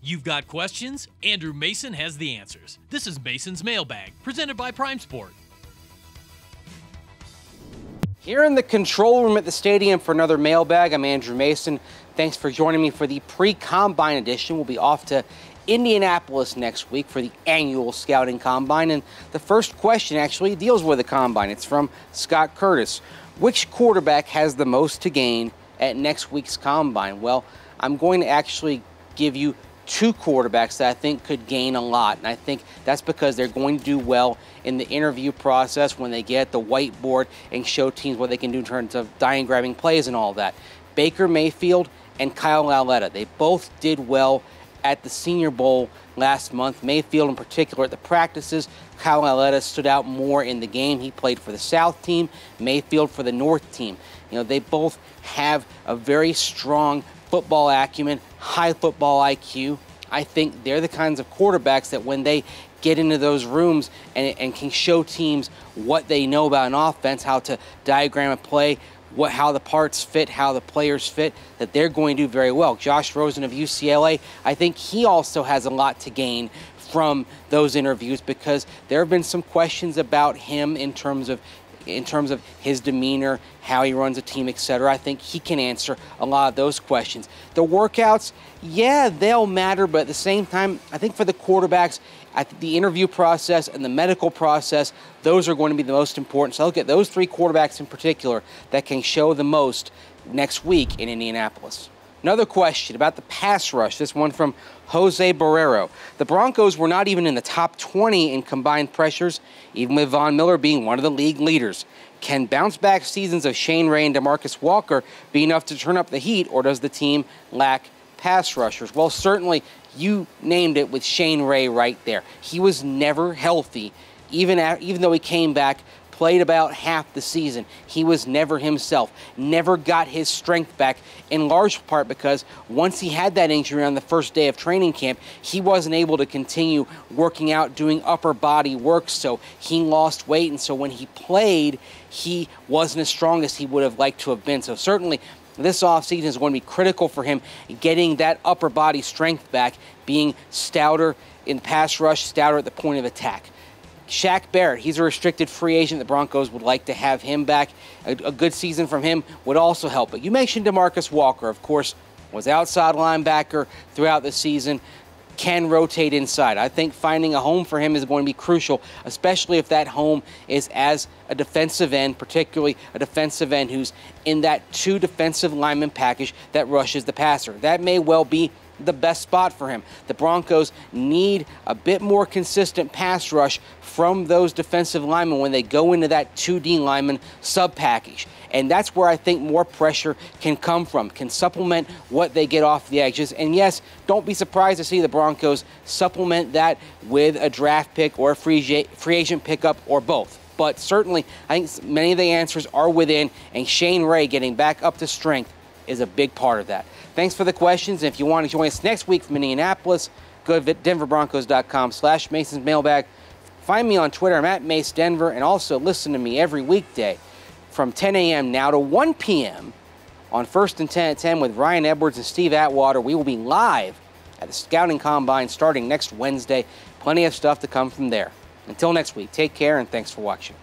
You've got questions? Andrew Mason has the answers. This is Mason's Mailbag, presented by Prime Sport. Here in the control room at the stadium for another Mailbag, I'm Andrew Mason. Thanks for joining me for the pre-combine edition. We'll be off to Indianapolis next week for the annual scouting combine. And the first question actually deals with the combine. It's from Scott Curtis. Which quarterback has the most to gain at next week's combine? Well, I'm going to actually give you two quarterbacks that I think could gain a lot. And I think that's because they're going to do well in the interview process when they get the whiteboard and show teams what they can do in terms of diagramming plays and all that. Baker Mayfield and Kyle Lauletta, they both did well at the Senior Bowl last month. Mayfield in particular at the practices. Kyle Lauletta stood out more in the game. He played for the South team, Mayfield for the North team. You know, they both have a very strong football acumen, high football IQ. I think they're the kinds of quarterbacks that when they get into those rooms and can show teams what they know about an offense, how to diagram a play, how the parts fit, how the players fit, that they're going to do very well. Josh Rosen of UCLA, I think he also has a lot to gain from those interviews because there have been some questions about him in terms of his demeanor, how he runs a team, etc. I think he can answer a lot of those questions. The workouts, yeah, they'll matter, but at the same time, I think for the quarterbacks, the interview process and the medical process, those are going to be the most important. So I look at those three quarterbacks in particular that can show the most next week in Indianapolis. Another question about the pass rush, this one from Jose Barrero. The Broncos were not even in the top 20 in combined pressures, even with Von Miller being one of the league leaders. Can bounce-back seasons of Shane Ray and DeMarcus Walker be enough to turn up the heat, or does the team lack pass rushers? Well, certainly you named it with Shane Ray right there. He was never healthy, even though he came back, played about half the season. He was never himself, never got his strength back, in large part because once he had that injury on the first day of training camp, he wasn't able to continue working out, doing upper body work, so he lost weight, and so when he played, he wasn't as strong as he would have liked to have been. So certainly this offseason is going to be critical for him getting that upper body strength back, being stouter in pass rush, stouter at the point of attack. Shaq Barrett, he's a restricted free agent. The Broncos would like to have him back. A good season from him would also help. But you mentioned DeMarcus Walker, of course, was outside linebacker throughout the season, can rotate inside. I think finding a home for him is going to be crucial, especially if that home is as a defensive end, particularly a defensive end who's in that two defensive lineman package that rushes the passer. That may well be the best spot for him. The Broncos need a bit more consistent pass rush from those defensive linemen when they go into that 2D lineman sub-package. And that's where I think more pressure can come from, can supplement what they get off the edges. And yes, don't be surprised to see the Broncos supplement that with a draft pick or a free agent pickup or both. But certainly, I think many of the answers are within, and Shane Ray getting back up to strength is a big part of that. Thanks for the questions. And if you want to join us next week from Indianapolis, go to denverbroncos.com/Mason's Mailbag. Find me on Twitter. I'm at Mace Denver. And also listen to me every weekday from 10 a.m. now to 1 p.m. on First and 10 at 10 with Ryan Edwards and Steve Atwater. We will be live at the Scouting Combine starting next Wednesday. Plenty of stuff to come from there. Until next week, take care and thanks for watching.